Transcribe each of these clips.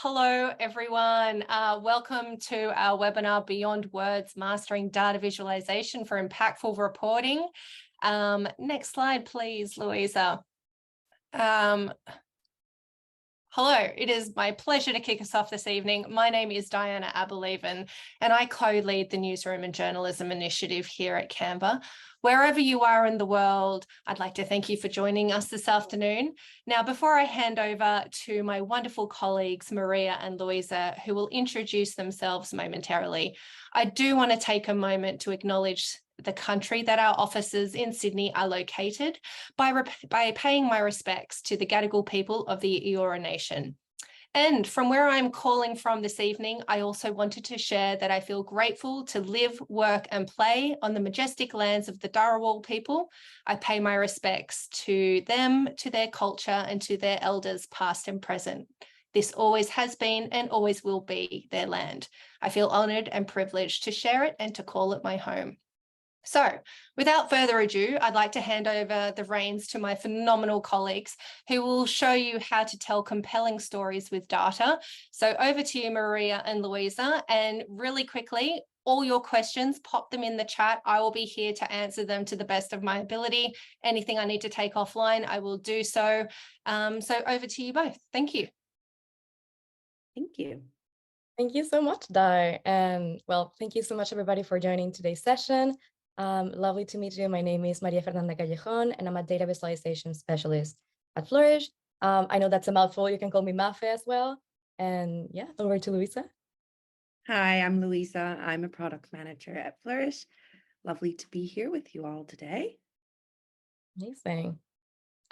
Hello, everyone. Welcome to our webinar, Beyond Words, Mastering Data Visualization for Impactful Reporting. Next slide, please, Luisa. Hello, it is my pleasure to kick us off this evening. My name is Diana Abeleven, and I co-lead the Newsroom and Journalism Initiative here at Canva. Wherever you are in the world, I'd like to thank you for joining us this afternoon. Now, before I hand over to my wonderful colleagues, Maria and Luisa, who will introduce themselves momentarily, I do want to take a moment to acknowledge the country that our offices in Sydney are located by paying my respects to the Gadigal people of the Eora Nation. And from where I'm calling from this evening, I also wanted to share that I feel grateful to live, work and play on the majestic lands of the Dharawal people. I pay my respects to them, to their culture and to their elders past and present. This always has been and always will be their land. I feel honoured and privileged to share it and to call it my home. So without further ado, I'd like to hand over the reins to my phenomenal colleagues who will show you how to tell compelling stories with data. So over to you, Maria and Luisa, and really quickly, all your questions, pop them in the chat. I will be here to answer them to the best of my ability. Anything I need to take offline, I will do so. So over to you both. Thank you. Thank you. Thank you so much, Di. And well, thank you so much, everybody, for joining today's session. Lovely to meet you. My name is María Fernanda Callejón, and I'm a data visualization specialist at Flourish. I know that's a mouthful. You can call me Mafe as well. And yeah, over to Luisa. Hi, I'm Luisa. I'm a product manager at Flourish. Lovely to be here with you all today. Amazing.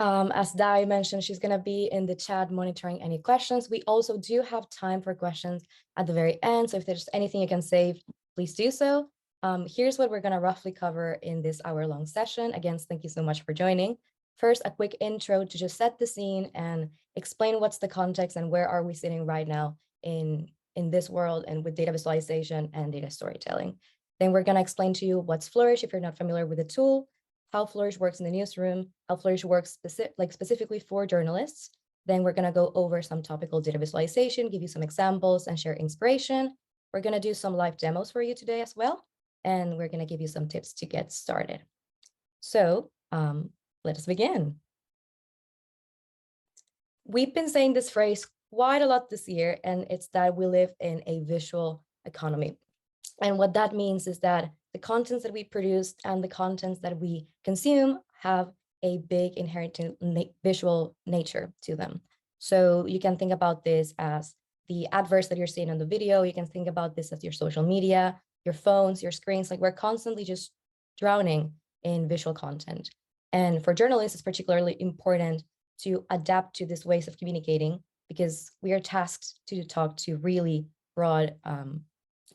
As Di mentioned, she's going to be in the chat monitoring any questions. We also do have time for questions at the very end. So if there's anything you can save, please do so. Here's what we're going to roughly cover in this hour-long session. Again, thank you so much for joining. First, a quick intro to just set the scene and explain what's the context and where are we sitting right now in this world and with data visualization and data storytelling. Then we're going to explain to you what's Flourish if you're not familiar with the tool, how Flourish works in the newsroom, how Flourish works specifically for journalists. Then we're going to go over some topical data visualization, give you some examples and share inspiration. We're going to do some live demos for you today as well. And we're going to give you some tips to get started. So let us begin. We've been saying this phrase quite a lot this year, and it's that we live in a visual economy. And what that means is that the contents that we produce and the contents that we consume have a big inherent visual nature to them. So you can think about this as the adverts that you're seeing on the video. You can think about this as your social media, your phones, your screens. Like, we're constantly just drowning in visual content. And for journalists, it's particularly important to adapt to these ways of communicating because we are tasked to talk to really broad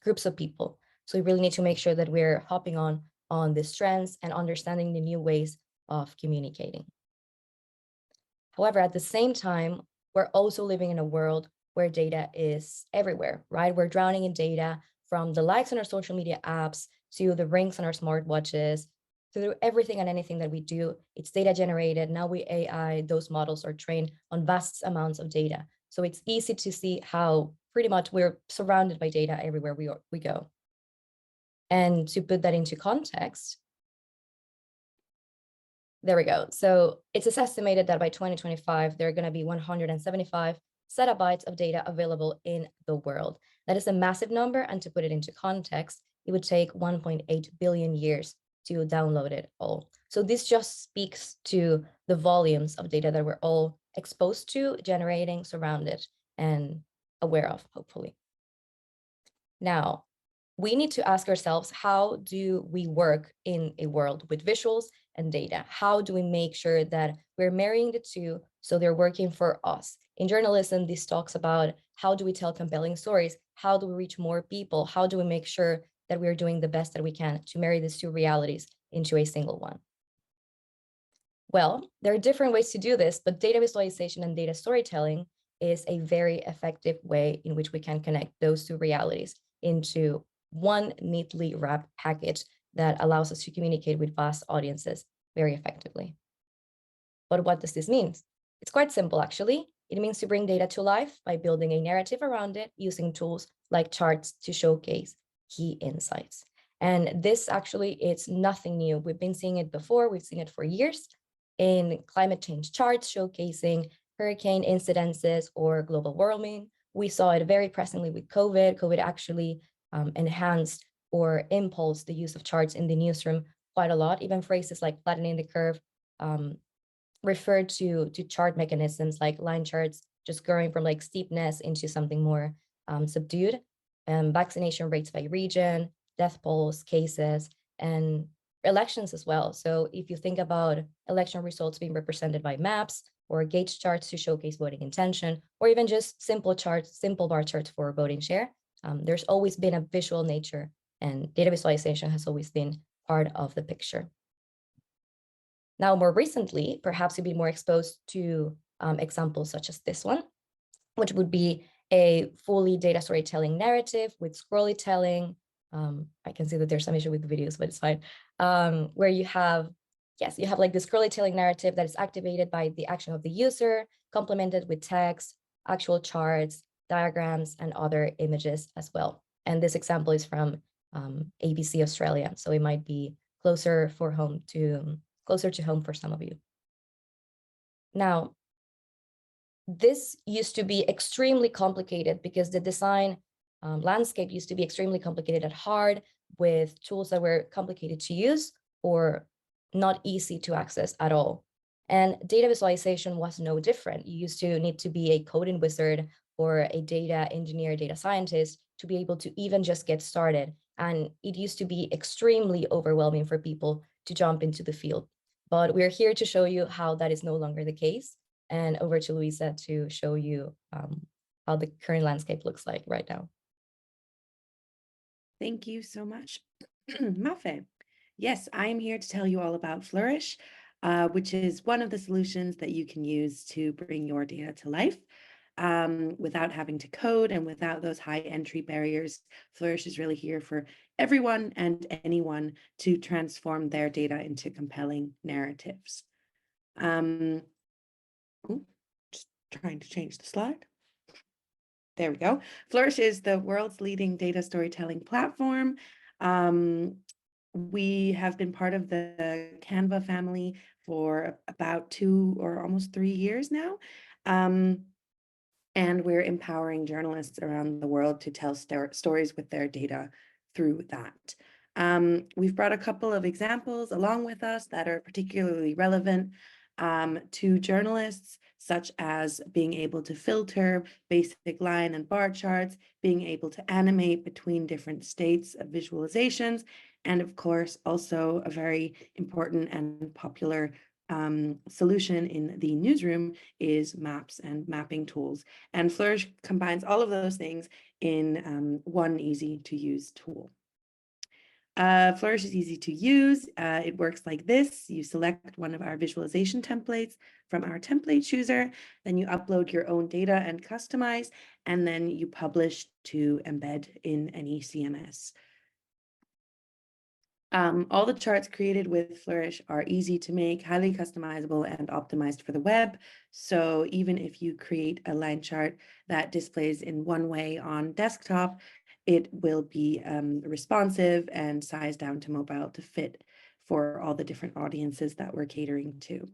groups of people. So we really need to make sure that we're hopping on these trends and understanding the new ways of communicating. However, at the same time, we're also living in a world where data is everywhere, right? We're drowning in data, from the likes on our social media apps to the rings on our smartwatches, through everything and anything that we do, it's data generated. Now we AI, those models are trained on vast amounts of data. So it's easy to see how pretty much we're surrounded by data everywhere we go. And to put that into context, there we go. So it's estimated that by 2025, there are going to be 175 zettabytes of data available in the world. That is a massive number, and to put it into context, it would take 1.8 billion years to download it all. So this just speaks to the volumes of data that we're all exposed to, generating, surrounded, and aware of, hopefully. Now, we need to ask ourselves, how do we work in a world with visuals and data? How do we make sure that we're marrying the two so they're working for us? In journalism, this talks about how do we tell compelling stories? How do we reach more people? How do we make sure that we're doing the best that we can to marry these two realities into a single one? Well, there are different ways to do this, but data visualization and data storytelling is a very effective way in which we can connect those two realities into one neatly wrapped package that allows us to communicate with vast audiences very effectively. But what does this mean? It's quite simple, actually. It means to bring data to life by building a narrative around it using tools like charts to showcase key insights. And this actually, it's nothing new. We've been seeing it before. We've seen it for years in climate change charts showcasing hurricane incidences or global warming. We saw it very presently with COVID. COVID actually enhanced or impulsed the use of charts in the newsroom quite a lot. Even phrases like flattening the curve referred to chart mechanisms like line charts, just going from like steepness into something more subdued. Vaccination rates by region, death polls, cases, and elections as well. So if you think about election results being represented by maps or gauge charts to showcase voting intention, or even just simple charts, simple bar charts for voting share, there's always been a visual nature, and data visualization has always been part of the picture. Now, more recently, perhaps you've been more exposed to examples such as this one, which would be a fully data storytelling narrative with scrollytelling. I can see that there's some issue with the videos, but it's fine. Where you have, yes, you have like the scrollytelling narrative that is activated by the action of the user, complemented with text, actual charts, diagrams, and other images as well. And this example is from ABC Australia, so it might be closer to home for some of you. Now, this used to be extremely complicated because the design landscape used to be extremely complicated at heart, with tools that were complicated to use or not easy to access at all. And data visualization was no different. You used to need to be a coding wizard or a data engineer, data scientist to be able to even just get started. And it used to be extremely overwhelming for people to jump into the field. But we're here to show you how that is no longer the case. And over to Luisa to show you how the current landscape looks like right now. Thank you so much, Mafe. Yes, I am here to tell you all about Flourish, which is one of the solutions that you can use to bring your data to life without having to code and without those high entry barriers. Flourish is really here for everyone and anyone to transform their data into compelling narratives. Just trying to change the slide. There we go. Flourish is the world's leading data storytelling platform. We have been part of the Canva family for about 2 or almost 3 years now. And we're empowering journalists around the world to tell stories with their data through that. We've brought a couple of examples along with us that are particularly relevant to journalists, such as being able to filter basic line and bar charts, being able to animate between different states of visualizations, and of course, also a very important and popular solution in the newsroom is maps and mapping tools. And Flourish combines all of those things in one easy to use tool. Flourish is easy to use. It works like this. You select one of our visualization templates from our template chooser, then you upload your own data and customize, and then you publish to embed in any CMS. All the charts created with Flourish are easy to make, highly customizable, and optimized for the web. So even if you create a line chart that displays in one way on desktop, it will be responsive and sized down to mobile to fit for all the different audiences that we're catering to.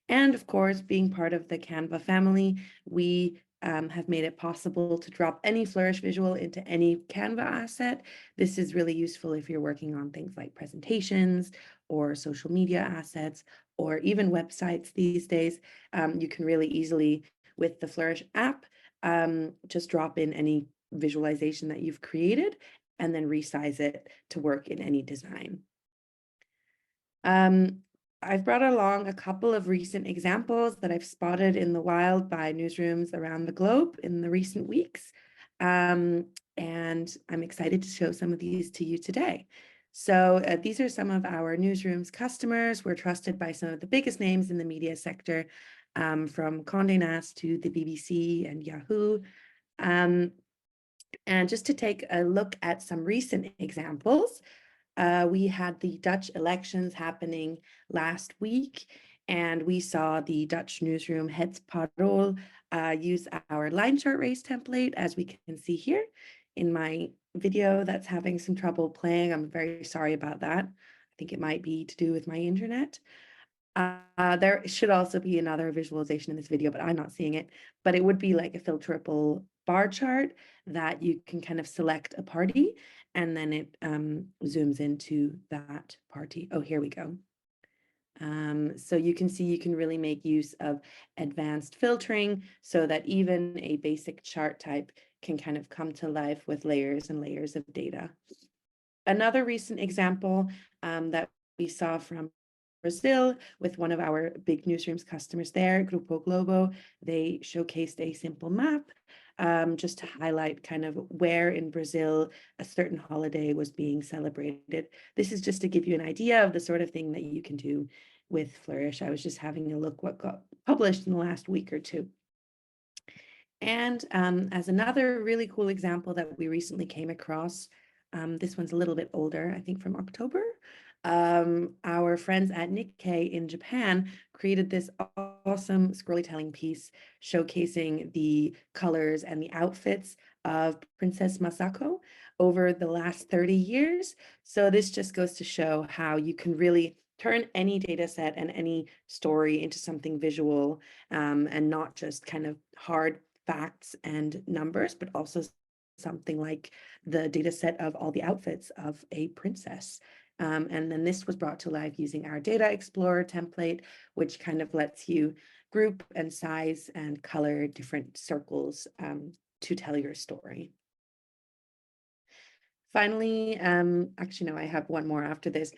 And of course, being part of the Canva family, we have made it possible to drop any Flourish visual into any Canva asset. This is really useful if you're working on things like presentations or social media assets, or even websites these days. You can really easily, with the Flourish app, just drop in any visualization that you've created and then resize it to work in any design. I've brought along a couple of recent examples that I've spotted in the wild by newsrooms around the globe in the recent weeks. And I'm excited to show some of these to you today. So these are some of our newsrooms customers. We're trusted by some of the biggest names in the media sector, from Condé Nast to the BBC and Yahoo. And just to take a look at some recent examples, we had the Dutch elections happening last week, And we saw the Dutch newsroom Het Parool use our line chart race template, as we can see here in my video that's having some trouble playing. I'm very sorry about that. I think it might be to do with my internet. There should also be another visualization in this video, but I'm not seeing it. But it would be like a filterable bar chart that you can kind of select a party, and then it zooms into that party. Oh, here we go. So you can see you can really make use of advanced filtering so that even a basic chart type can kind of come to life with layers and layers of data. Another recent example that we saw from Brazil with one of our big newsrooms customers there, Grupo Globo, they showcased a simple map just to highlight kind of where in Brazil a certain holiday was being celebrated. This is just to give you an idea of the sort of thing that you can do with Flourish. I was just having a look what got published in the last week or two. And as another really cool example that we recently came across, this one's a little bit older, I think from October. Our friends at Nikkei in Japan created this awesome scrollytelling piece showcasing the colors and the outfits of Princess Masako over the last 30 years. So this just goes to show how you can really turn any data set and any story into something visual, and not just kind of hard facts and numbers, but also something like the data set of all the outfits of a princess. And then this was brought to life using our Data Explorer template, which kind of lets you group and size and color different circles to tell your story. Finally, actually, no, I have one more after this.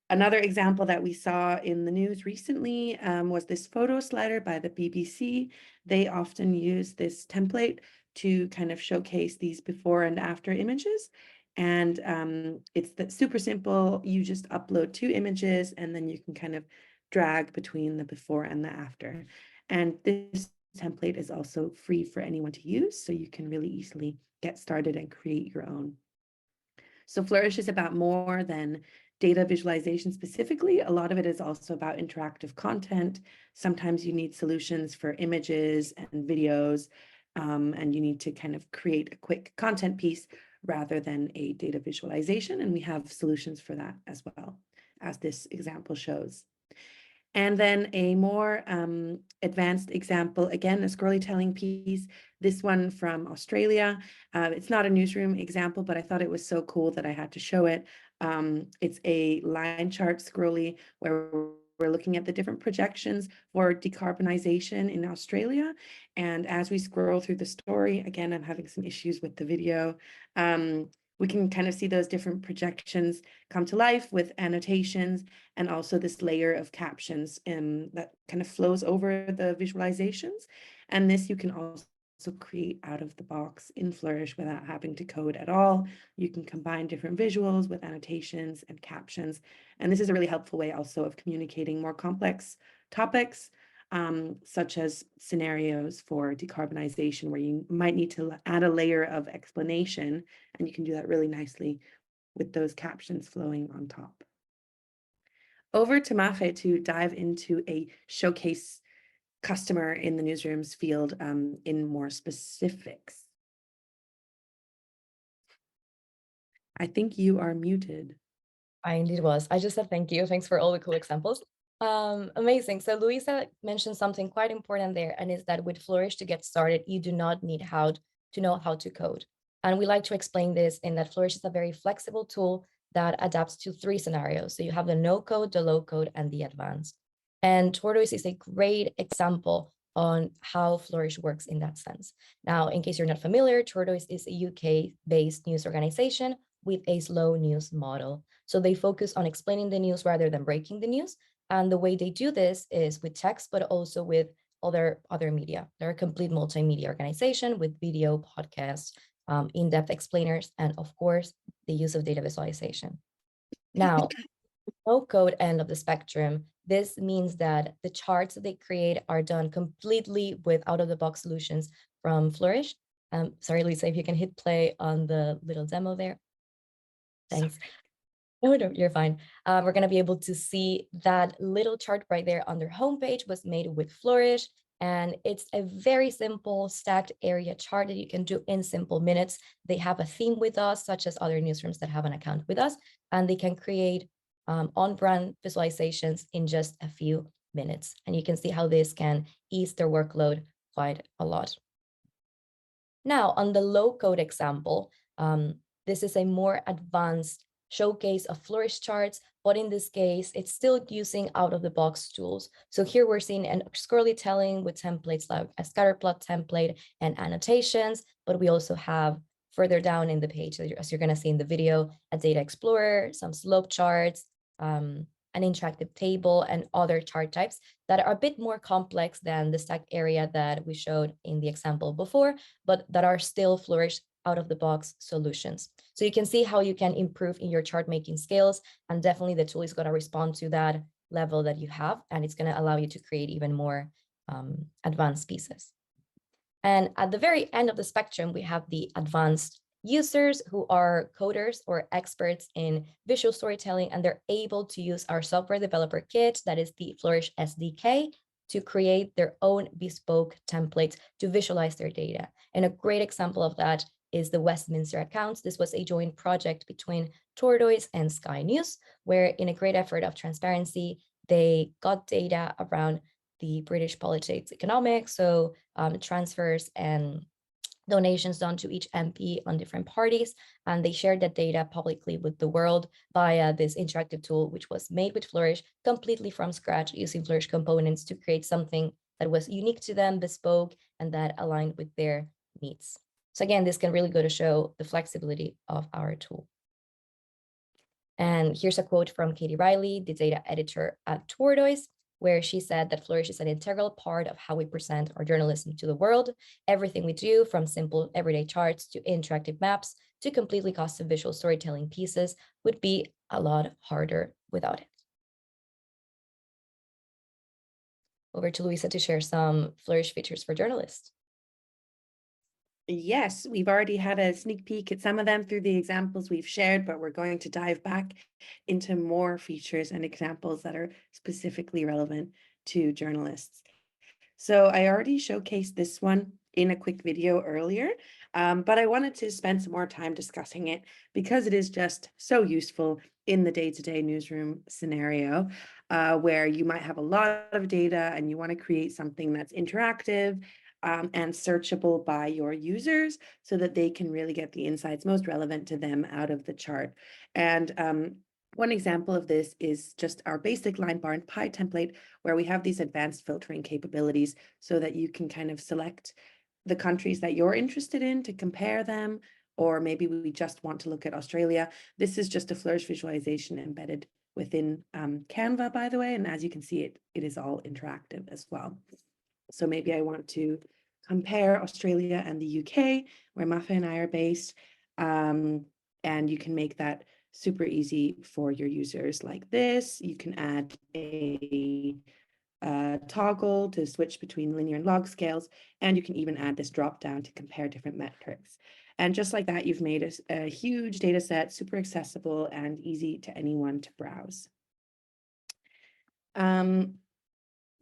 Another example that we saw in the news recently was this photo slider by the BBC. They often use this template to kind of showcase these before and after images. And it's super simple. You just upload 2 images and then you can kind of drag between the before and the after. And this template is also free for anyone to use, so you can really easily get started and create your own. So Flourish is about more than data visualization specifically. A lot of it is also about interactive content. Sometimes you need solutions for images and videos, and you need to kind of create a quick content piece rather than a data visualization. And we have solutions for that as well, as this example shows. And then a more advanced example, again, a scrollytelling piece, this one from Australia. It's not a newsroom example, but I thought it was so cool that I had to show it. It's a line chart scrolly where we're looking at the different projections for decarbonization in Australia. And as we scroll through the story, again, I'm having some issues with the video. We can kind of see those different projections come to life with annotations and also this layer of captions that kind of flows over the visualizations. And this you can also create out of the box in Flourish without having to code at all. You can combine different visuals with annotations and captions. And this is a really helpful way also of communicating more complex topics, such as scenarios for decarbonization, where you might need to add a layer of explanation, and you can do that really nicely with those captions flowing on top. Over to Mafe to dive into a showcase customer in the newsrooms field in more specifics. I think you are muted. I indeed was. I just said thank you. Thanks for all the cool examples. Amazing. So Luisa mentioned something quite important there, and is that with Flourish to get started, you do not need to know how to code. And we like to explain this in that Flourish is a very flexible tool that adapts to 3 scenarios. So you have the no code, the low code, and the advanced. And Tortoise is a great example on how Flourish works in that sense. Now, in case you're not familiar, Tortoise is a UK-based news organization with a slow news model. So they focus on explaining the news rather than breaking the news. And the way they do this is with text, but also with other media. They're a complete multimedia organization with video, podcasts, in-depth explainers, and of course, the use of data visualization. Now, no code end of the spectrum, this means that the charts that they create are done completely with out-of-the-box solutions from Flourish. Sorry, Luisa, if you can hit play on the little demo there. Thanks. No, no, you're fine. We're going to be able to see that little chart right there on their homepage was made with Flourish. And it's a very simple stacked area chart that you can do in simple minutes. They have a theme with us, such as other newsrooms that have an account with us, and they can create on-brand visualizations in just a few minutes. And you can see how this can ease their workload quite a lot. Now, on the low-code example, this is a more advanced showcase of Flourish charts, but in this case, it's still using out-of-the-box tools. So here we're seeing an storytelling with templates like a scatterplot template and annotations, but we also have further down in the page, as you're going to see in the video, a data explorer, some slope charts, an interactive table, and other chart types that are a bit more complex than the stacked area that we showed in the example before, but that are still Flourish out-of-the-box solutions. So you can see how you can improve in your chart making skills, and definitely the tool is going to respond to that level that you have, and it's going to allow you to create even more advanced pieces. And at the very end of the spectrum, we have the advanced users who are coders or experts in visual storytelling, and they're able to use our software developer kit, that is the Flourish SDK, to create their own bespoke templates to visualize their data. And a great example of that is the Westminster accounts. This was a joint project between Tortoise and Sky News, where in a great effort of transparency, they got data around the British politics economics, so transfers and donations done to each MP on different parties, and they shared that data publicly with the world via this interactive tool, which was made with Flourish completely from scratch using Flourish components to create something that was unique to them, bespoke, and that aligned with their needs. So again, this can really go to show the flexibility of our tool. And here's a quote from Katie Riley, the data editor at Tortoise, where she said that Flourish is an integral part of how we present our journalism to the world. Everything we do, from simple everyday charts to interactive maps to completely custom visual storytelling pieces, would be a lot harder without it. Over to Luisa to share some Flourish features for journalists. Yes, we've already had a sneak peek at some of them through the examples we've shared, but we're going to dive back into more features and examples that are specifically relevant to journalists. So I already showcased this one in a quick video earlier, but I wanted to spend some more time discussing it because it is just so useful in the day-to-day newsroom scenario, where you might have a lot of data and you want to create something that's interactive and searchable by your users so that they can really get the insights most relevant to them out of the chart. And one example of this is just our basic line bar and pie template, where we have these advanced filtering capabilities so that you can kind of select the countries that you're interested in to compare them, or maybe we just want to look at Australia. This is just a Flourish visualization embedded within Canva, by the way, and as you can see, it is all interactive as well. So maybe I want to compare Australia and the UK, where Mafe and I are based, and you can make that super easy for your users like this. You can add a toggle to switch between linear and log scales, and you can even add this drop down to compare different metrics. And just like that, you've made a huge data set, super accessible and easy to anyone to browse.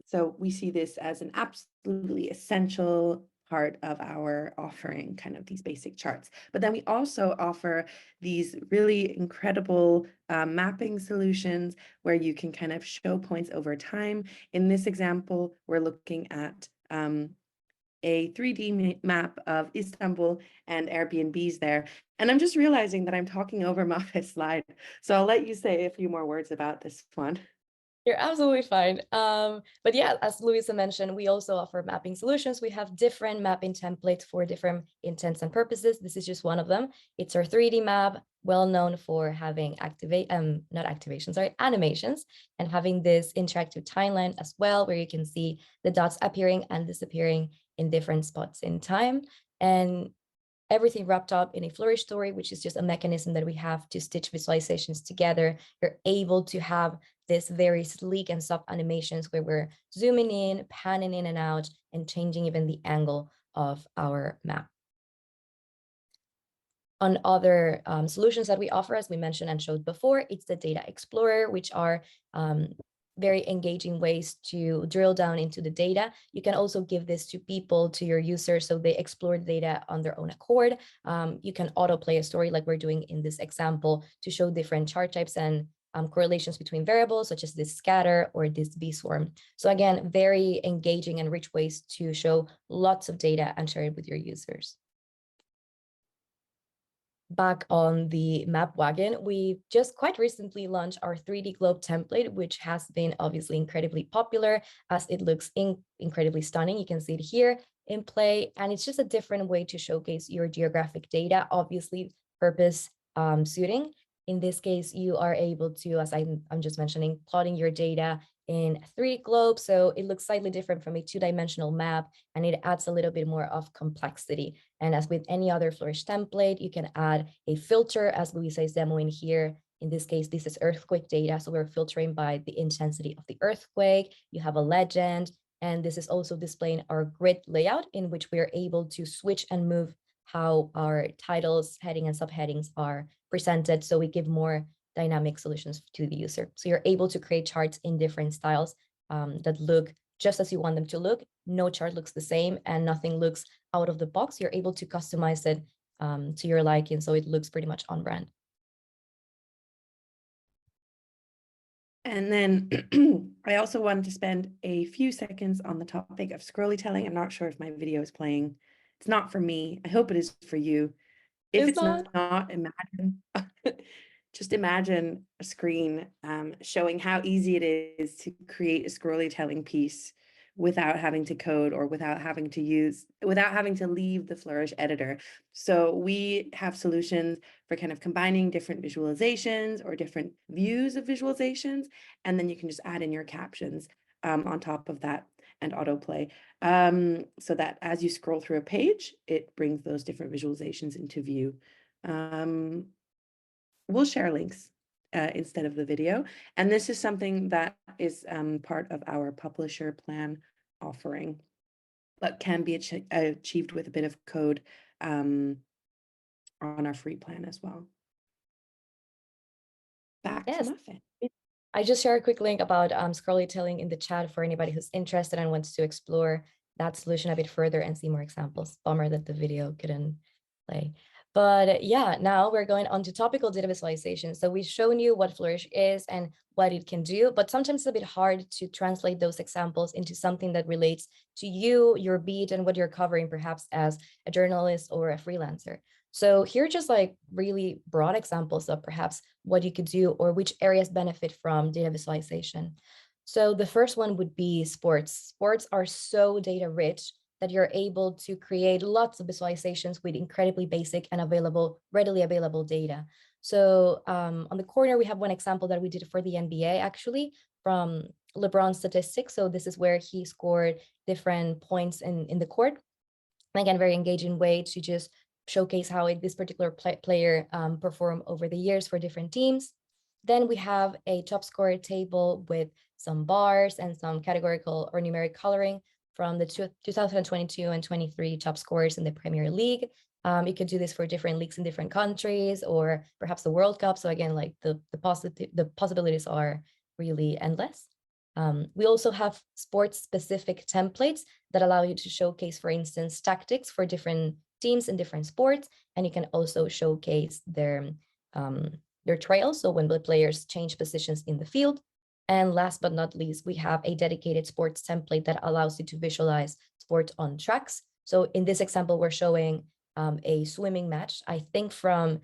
So we see this as an absolutely essential part of our offering, kind of these basic charts. But then we also offer these really incredible mapping solutions where you can kind of show points over time. In this example, we're looking at a 3D map of Istanbul and Airbnbs there. And I'm just realizing that I'm talking over Mafe's slide. So I'll let you say a few more words about this one. You're absolutely fine. But yeah, as Luisa mentioned, we also offer mapping solutions. We have different mapping templates for different intents and purposes. This is just one of them. It's our 3D map, well known for having animations, and having this interactive timeline as well, where you can see the dots appearing and disappearing in different spots in time. And everything wrapped up in a Flourish story, which is just a mechanism that we have to stitch visualizations together. You're able to have this very sleek and soft animations where we're zooming in, panning in and out, and changing even the angle of our map. On other solutions that we offer, as we mentioned and showed before, it's the Data Explorer, which are very engaging ways to drill down into the data. You can also give this to people, to your users, so they explore the data on their own accord. You can autoplay a story like we're doing in this example to show different chart types and correlations between variables, such as this scatter or this B-swarm. So again, very engaging and rich ways to show lots of data and share it with your users. Back on the map wagon, we just quite recently launched our 3D globe template, which has been obviously incredibly popular as it looks incredibly stunning. You can see it here in play, and it's just a different way to showcase your geographic data, obviously purpose suiting. In this case, you are able to, as I'm just mentioning, plotting your data in 3D globe, so it looks slightly different from a two-dimensional map, and it adds a little bit more of complexity. And as with any other Flourish template, you can add a filter, as Luisa is demoing here. In this case, this is earthquake data, so we're filtering by the intensity of the earthquake. You have a legend, and this is also displaying our grid layout, in which we are able to switch and move how our titles, heading, and subheadings are presented, so we give more dynamic solutions to the user. So you're able to create charts in different styles that look just as you want them to look. No chart looks the same and nothing looks out of the box. You're able to customize it to your liking, so it looks pretty much on brand. And then I also wanted to spend a few seconds on the topic of scrollytelling. I'm not sure if my video is playing. It's not for me. I hope it is for you. If it's not, imagine just imagine a screen showing how easy it is to create a scrollytelling piece without having to code or without having to leave the Flourish editor. So we have solutions for kind of combining different visualizations or different views of visualizations, and then you can just add in your captions on top of that and autoplay, so that as you scroll through a page, it brings those different visualizations into view. We'll share links instead of the video. And this is something that is part of our publisher plan offering, but can be achieved with a bit of code on our free plan as well. Back to Muffin. I just share a quick link about scrollytelling in the chat for anybody who's interested and wants to explore that solution a bit further and see more examples. Bummer that the video couldn't play. But yeah, now we're going on to topical data visualization. So we've shown you what Flourish is and what it can do, but sometimes it's a bit hard to translate those examples into something that relates to you, your beat, and what you're covering, perhaps as a journalist or a freelancer. So here are just like really broad examples of perhaps what you could do or which areas benefit from data visualization. So the first one would be sports. Sports are so data rich that you're able to create lots of visualizations with incredibly basic and readily available data. So on the corner, we have one example that we did for the NBA, actually, from LeBron's statistics. So this is where he scored different points in the court. And again, very engaging way to just showcase how this particular player performed over the years for different teams. Then we have a top scorer table with some bars and some categorical or numeric coloring from the 2022 and 23 top scorers in the Premier League. You could do this for different leagues in different countries or perhaps the World Cup. So again, like the possibilities are really endless. We also have sports-specific templates that allow you to showcase, for instance, tactics for different teams in different sports, and you can also showcase their trails, so when the players change positions in the field. And last but not least, we have a dedicated sports template that allows you to visualize sports on tracks. So in this example, we're showing a swimming match. I think from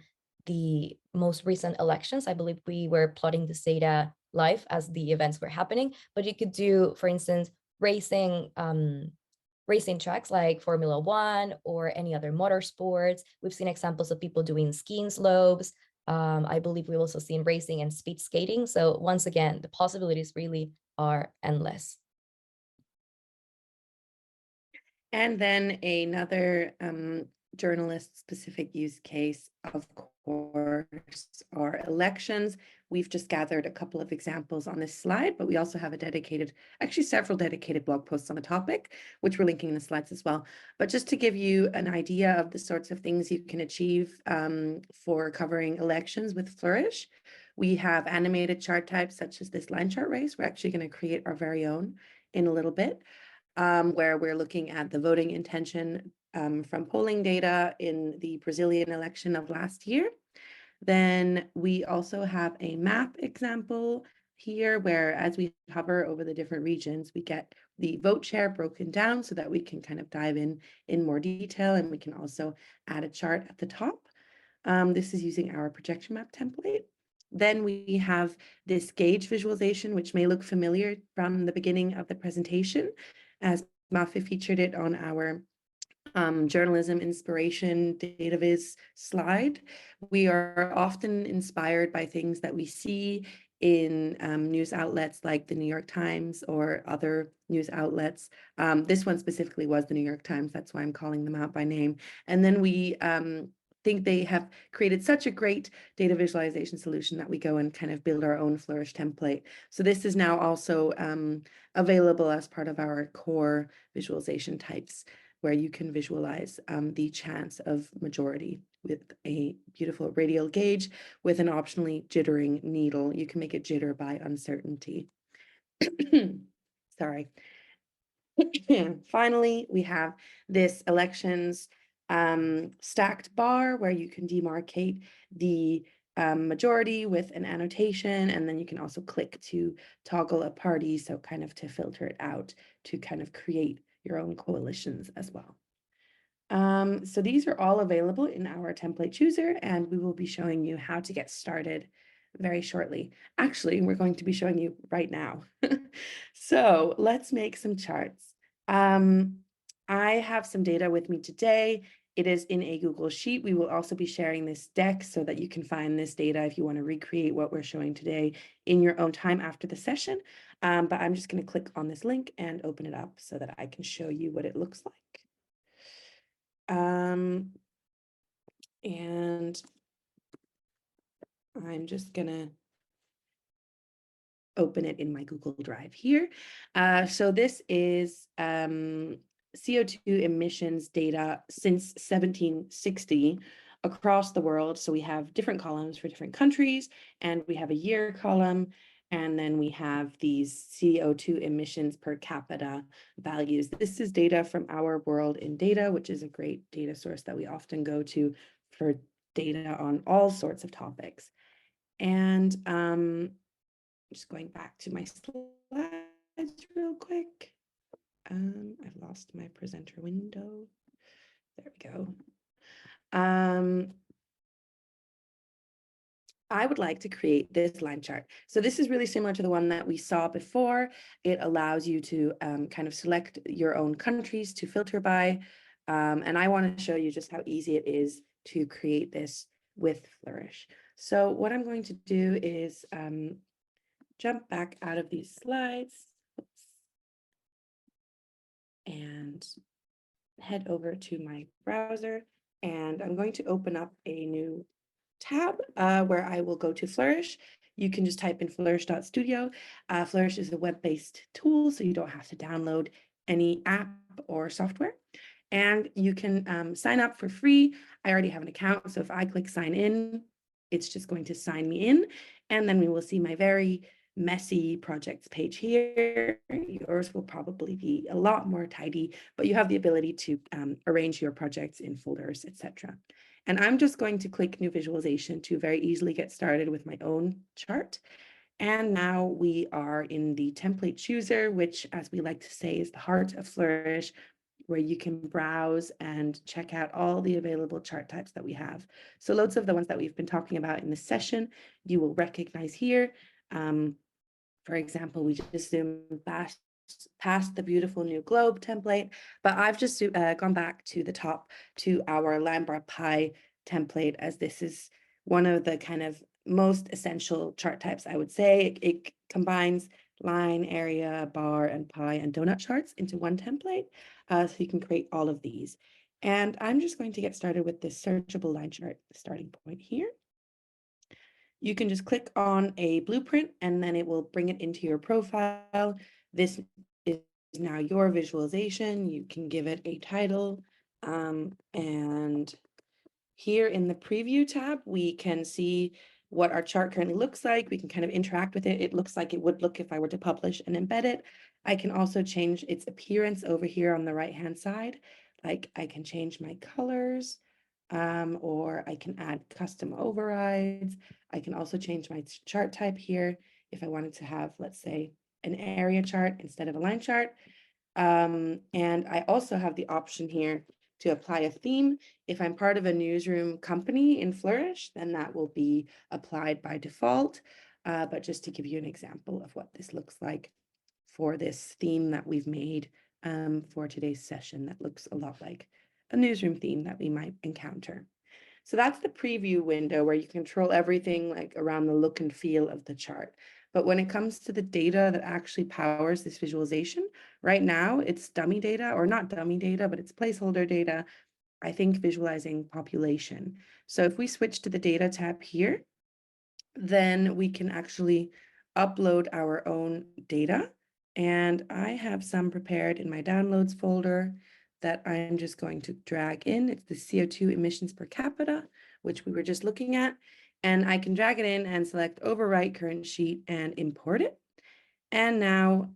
the most recent elections, I believe we were plotting this data live as the events were happening, but you could do, for instance, racing tracks like Formula 1 or any other motorsports. We've seen examples of people doing skiing slopes. I believe we've also seen racing and speed skating. So once again, the possibilities really are endless. And then another journalist specific use case, of course, are elections. We've just gathered a couple of examples on this slide, but we also have a dedicated, actually several dedicated blog posts on the topic, which we're linking in the slides as well. But just to give you an idea of the sorts of things you can achieve for covering elections with Flourish, we have animated chart types such as this line chart race. We're actually going to create our very own in a little bit, where we're looking at the voting intention from polling data in the Brazilian election of last year. Then we also have a map example here, where as we hover over the different regions, we get the vote share broken down so that we can kind of dive in more detail, and we can also add a chart at the top. This is using our projection map template. Then we have this gauge visualization, which may look familiar from the beginning of the presentation, as Mafe featured it on our journalism inspiration data viz slide. We are often inspired by things that we see in news outlets like the New York Times or other news outlets. This one specifically was the New York Times. That's why I'm calling them out by name. And then we think they have created such a great data visualization solution that we go and kind of build our own Flourish template. So this is now also available as part of our core visualization types, where you can visualize the chance of majority with a beautiful radial gauge with an optionally jittering needle. You can make it jitter by uncertainty. Sorry. Finally, we have this elections stacked bar where you can demarcate the majority with an annotation, and then you can also click to toggle a party, so kind of to filter it out to kind of create your own coalitions as well. So these are all available in our template chooser, and we will be showing you how to get started very shortly. Actually, we're going to be showing you right now. So let's make some charts. I have some data with me today. It is in a Google Sheet. We will also be sharing this deck so that you can find this data if you want to recreate what we're showing today in your own time after the session. But I'm just going to click on this link and open it up so that I can show you what it looks like. And I'm just gonna open it in my Google Drive here. So this is CO2 emissions data since 1760 across the world. So we have different columns for different countries, and we have a year column, and then we have these CO2 emissions per capita values. This is data from Our World in Data, which is a great data source that we often go to for data on all sorts of topics. And just going back to my slides real quick. I've lost my presenter window. There we go. I would like to create this line chart. So this is really similar to the one that we saw before. It allows you to kind of select your own countries to filter by. And I want to show you just how easy it is to create this with Flourish. So what I'm going to do is jump back out of these slides. Oops. And head over to my browser. And I'm going to open up a new tab where I will go to Flourish. You can just type in flourish.studio. Flourish is a web-based tool, so you don't have to download any app or software. And you can sign up for free. I already have an account, so if I click sign in, it's just going to sign me in. And then we will see my very messy projects page here. Yours will probably be a lot more tidy, but you have the ability to arrange your projects in folders, etc. And I'm just going to click new visualization to very easily get started with my own chart. And now we are in the template chooser, which, as we like to say, is the heart of Flourish, where you can browse and check out all the available chart types that we have. So loads of the ones that we've been talking about in this session, you will recognize here. For example, we just zoomed past the beautiful new globe template, but I've just gone back to the top to our line bar pie template, as this is one of the kind of most essential chart types, I would say. It combines line, area, bar, and pie and donut charts into one template. So you can create all of these. And I'm just going to get started with this searchable line chart starting point here. You can just click on a blueprint and then it will bring it into your profile. This is now your visualization. You can give it a title. And here in the preview tab, we can see what our chart currently looks like. We can kind of interact with it. It looks like it would look if I were to publish and embed it. I can also change its appearance over here on the right-hand side. Like I can change my colors, or I can add custom overrides. I can also change my chart type here if I wanted to have, let's say, an area chart instead of a line chart. And I also have the option here to apply a theme. If I'm part of a newsroom company in Flourish, then that will be applied by default. But just to give you an example of what this looks like for this theme that we've made for today's session, that looks a lot like a newsroom theme that we might encounter. So that's the preview window where you control everything like around the look and feel of the chart. But when it comes to the data that actually powers this visualization, right now it's dummy data, or not dummy data, but it's placeholder data. I think visualizing population. So if we switch to the data tab here, then we can actually upload our own data. And I have some prepared in my downloads folder that I'm just going to drag in. It's the CO2 emissions per capita, which we were just looking at. And I can drag it in and select overwrite current sheet and import it. And now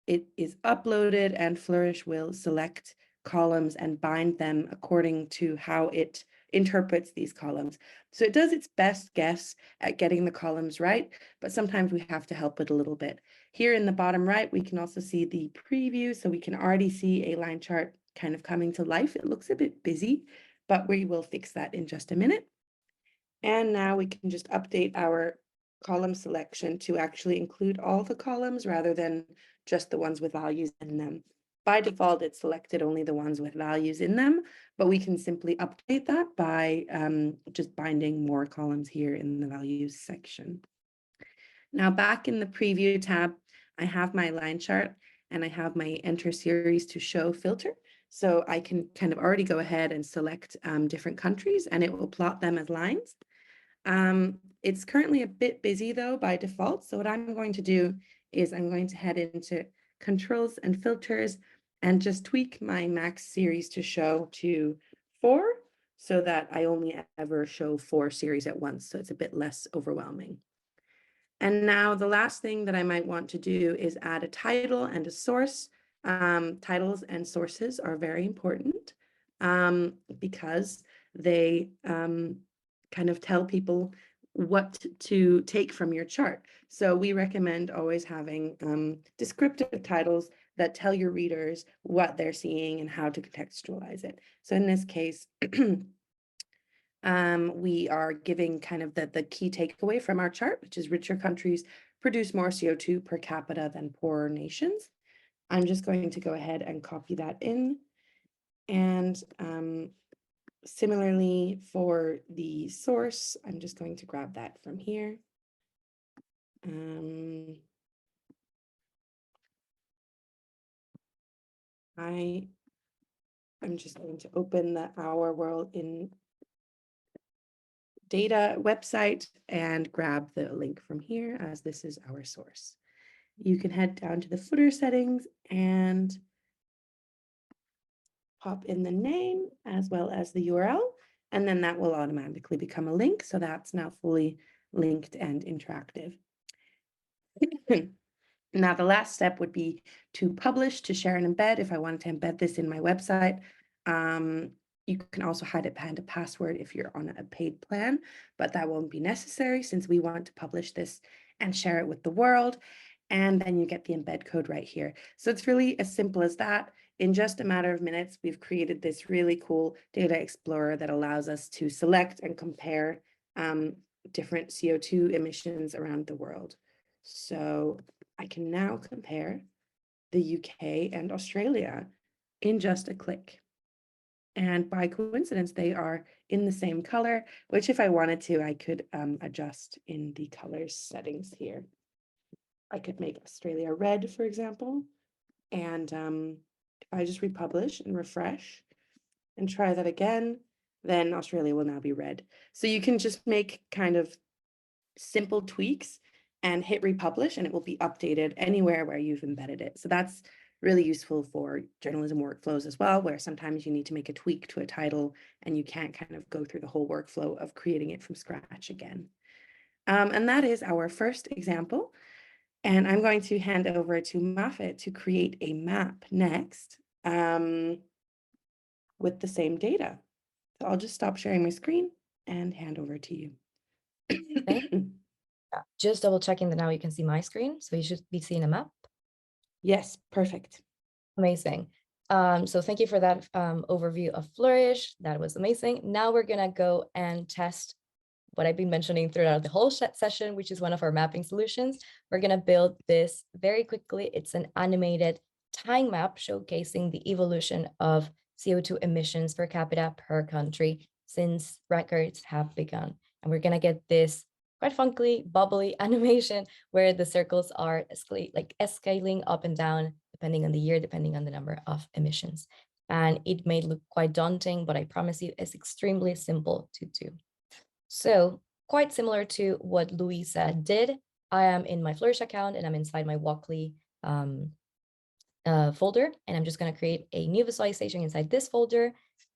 it is uploaded and Flourish will select columns and bind them according to how it interprets these columns. So it does its best guess at getting the columns right, but sometimes we have to help it a little bit. Here in the bottom right, we can also see the preview. So we can already see a line chart kind of coming to life. It looks a bit busy, but we will fix that in just a minute. And now we can just update our column selection to actually include all the columns rather than just the ones with values in them. By default, it's selected only the ones with values in them, but we can simply update that by just binding more columns here in the values section. Now back in the preview tab, I have my line chart and I have my enter series to show filter. So I can kind of already go ahead and select different countries and it will plot them as lines. It's currently a bit busy though by default. So what I'm going to do is I'm going to head into controls and filters and just tweak my max series to show to 4 so that I only ever show 4 series at once. So it's a bit less overwhelming. And now the last thing that I might want to do is add a title and a source. Titles and sources are very important because they kind of tell people what to take from your chart. So we recommend always having descriptive titles that tell your readers what they're seeing and how to contextualize it. So in this case, we are giving kind of the key takeaway from our chart, which is richer countries produce more CO2 per capita than poorer nations. I'm just going to go ahead and copy that in. And similarly for the source, I'm just going to grab that from here. I'm just going to open the Our World in Data website and grab the link from here, as this is our source. You can head down to the footer settings and pop in the name as well as the URL, and then that will automatically become a link. So that's now fully linked and interactive. Now, the last step would be to publish, to share and embed. If I wanted to embed this in my website, you can also hide it behind a password if you're on a paid plan, but that won't be necessary since we want to publish this and share it with the world. And then you get the embed code right here. So it's really as simple as that. In just a matter of minutes, we've created this really cool data explorer that allows us to select and compare different CO2 emissions around the world. So I can now compare the UK and Australia in just a click. And by coincidence, they are in the same color, which if I wanted to, I could adjust in the colors settings here. I could make Australia red, for example. And if I just republish and refresh, and try that again, then Australia will now be red. So you can just make kind of simple tweaks and hit republish, and it will be updated anywhere where you've embedded it. So that's really useful for journalism workflows as well, where sometimes you need to make a tweak to a title and you can't kind of go through the whole workflow of creating it from scratch again. And that is our first example. And I'm going to hand over to Mafet to create a map next with the same data. So I'll just stop sharing my screen and hand over to you. Okay. Just double checking that now you can see my screen. So you should be seeing a map. Yes, perfect. Amazing. So thank you for that overview of Flourish. That was amazing. Now we're gonna go and test what I've been mentioning throughout the whole session, which is one of our mapping solutions. We're gonna build this very quickly. It's an animated time map showcasing the evolution of CO2 emissions per capita per country since records have begun. And we're gonna get this quite funky, bubbly animation where the circles are escalating up and down, depending on the year, depending on the number of emissions. And it may look quite daunting, but I promise you it's extremely simple to do. So quite similar to what Luisa did, I am in my Flourish account and I'm inside my Walkley folder, and I'm just going to create a new visualization inside this folder,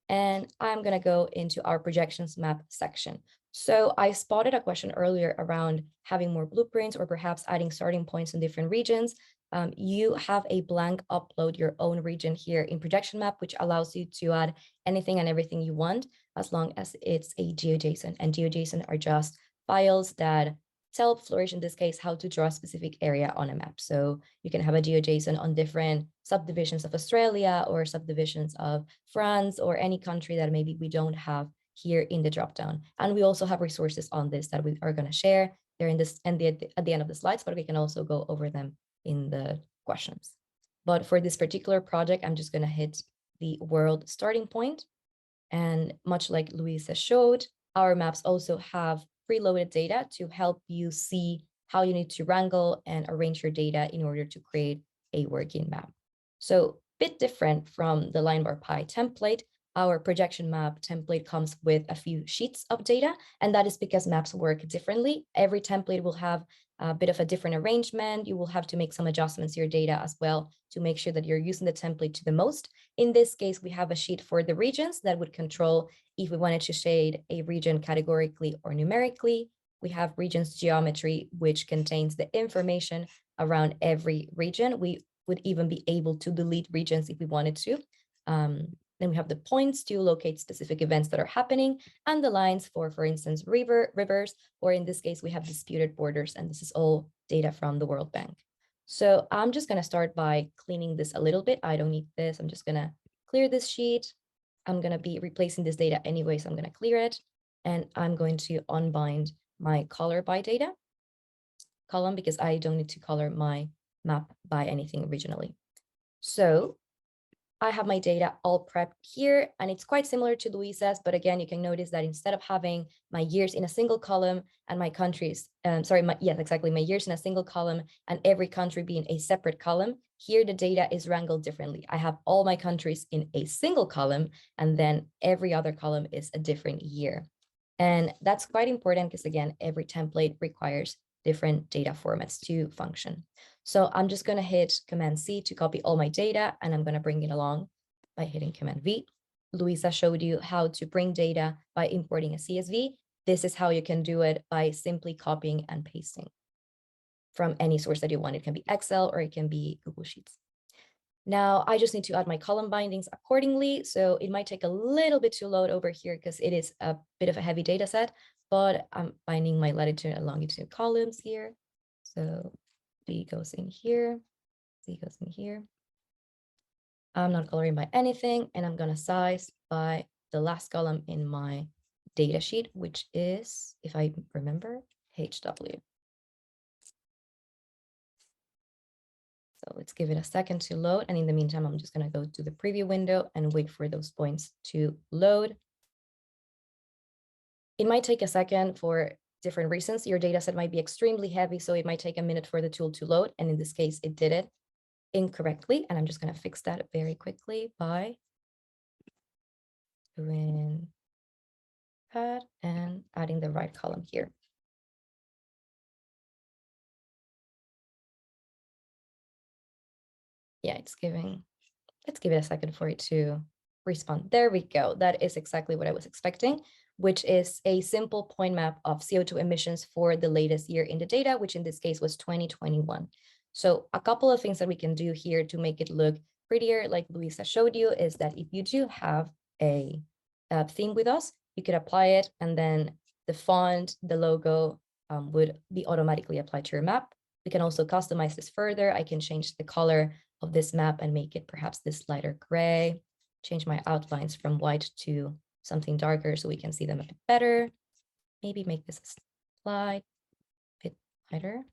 and I'm going to go into our projections map section. So I spotted a question earlier around having more blueprints or perhaps adding starting points in different regions. You have a blank upload your own region here in projection map, which allows you to add anything and everything you want, as long as it's a GeoJSON. And GeoJSON are just files that tell Flourish, in this case, how to draw a specific area on a map. So you can have a GeoJSON on different subdivisions of Australia or subdivisions of France or any country that maybe we don't have here in the dropdown. And we also have resources on this that we are going to share. They're in this and at the end of the slides, but we can also go over them in the questions. But for this particular project, I'm just going to hit the world starting point. And much like Luisa showed, our maps also have preloaded data to help you see how you need to wrangle and arrange your data in order to create a working map. So a bit different from the line bar pie template, our projection map template comes with a few sheets of data, and that is because maps work differently. Every template will have a bit of a different arrangement. You will have to make some adjustments to your data as well to make sure that you're using the template to the most. In this case, we have a sheet for the regions that would control if we wanted to shade a region categorically or numerically. We have regions geometry, which contains the information around every region. We would even be able to delete regions if we wanted to. Then we have the points to locate specific events that are happening, and the lines for instance, rivers, or in this case, we have disputed borders, and this is all data from the World Bank. So I'm just going to start by cleaning this a little bit. I don't need this. I'm just going to clear this sheet. I'm going to be replacing this data anyway, so I'm going to clear it. And I'm going to unbind my color by data column because I don't need to color my map by anything originally. So I have my data all prepped here, and it's quite similar to Luisa's, but again, you can notice that instead of having my years in a single column and my countries, my years in a single column and every country being a separate column, here the data is wrangled differently. I have all my countries in a single column, and then every other column is a different year. And that's quite important because again, every template requires different data formats to function. So I'm just going to hit Command C to copy all my data, and I'm going to bring it along by hitting Command V. Luisa showed you how to bring data by importing a CSV. This is how you can do it by simply copying and pasting from any source that you want. It can be Excel or it can be Google Sheets. Now I just need to add my column bindings accordingly. So it might take a little bit to load over here because it is a bit of a heavy data set, but I'm binding my latitude and longitude columns here. So B goes in here, C goes in here. I'm not coloring by anything, and I'm going to size by the last column in my data sheet, which is, if I remember, HW. So let's give it a second to load. And in the meantime, I'm just going to go to the preview window and wait for those points to load. It might take a second for different reasons. Your data set might be extremely heavy, so it might take a minute for the tool to load. And in this case, it did it incorrectly. And I'm just going to fix that very quickly by doing that and adding the right column here. Yeah, it's giving, let's give it a second for it to respond. There we go. That is exactly what I was expecting, which is a simple point map of CO2 emissions for the latest year in the data, which in this case was 2021. So a couple of things that we can do here to make it look prettier, like Luisa showed you, is that if you do have a theme with us, you could apply it, and then the font, the logo would be automatically applied to your map. We can also customize this further. I can change the color of this map and make it perhaps this lighter gray, change my outlines from white to something darker so we can see them a bit better. Maybe make this a slight bit lighter.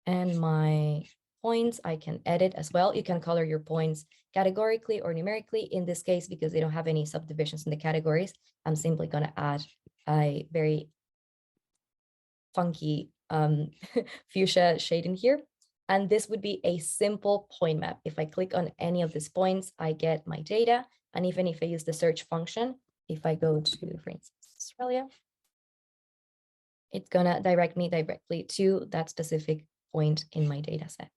And my points, I can edit as well. You can color your points categorically or numerically. In this case, because they don't have any subdivisions in the categories, I'm simply going to add a very funky fuchsia shade in here. And this would be a simple point map. If I click on any of these points, I get my data. And even if I use the search function, if I go to, for instance, Australia, it's gonna direct me directly to that specific point in my data set.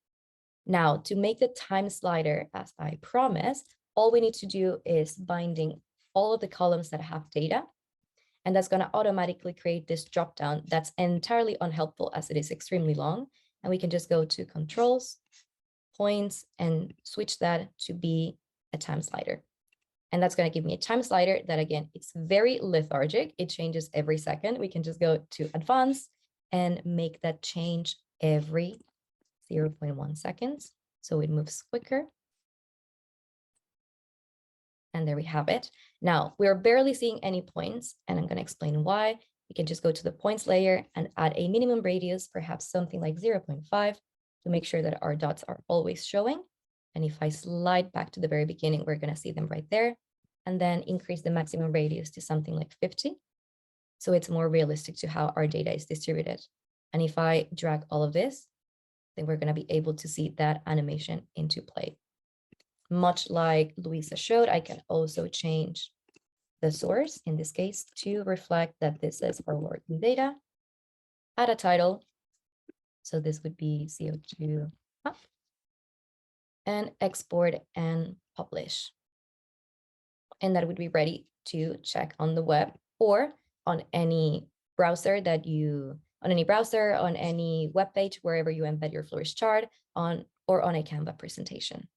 Now, to make the time slider, as I promised, all we need to do is binding all of the columns that have data. And that's going to automatically create this dropdown that's entirely unhelpful as it is extremely long. And we can just go to controls, points, and switch that to be a time slider. And that's going to give me a time slider that, again, it's very lethargic. It changes every second. We can just go to advanced and make that change every 0.1 seconds. So it moves quicker. And there we have it. Now, we're barely seeing any points, and I'm going to explain why. We can just go to the points layer and add a minimum radius, perhaps something like 0.5, to make sure that our dots are always showing. And if I slide back to the very beginning, we're going to see them right there. And then increase the maximum radius to something like 50. So it's more realistic to how our data is distributed. And if I drag all of this, then we're going to be able to see that animation into play. Much like Luisa showed, I can also change the source, in this case, to reflect that this is our working data. Add a title. So this would be CO2 up. And export and publish. And that would be ready to check on the web or on any browser that you, on any browser, on any web page, wherever you embed your Flourish chart on, or on a Canva presentation.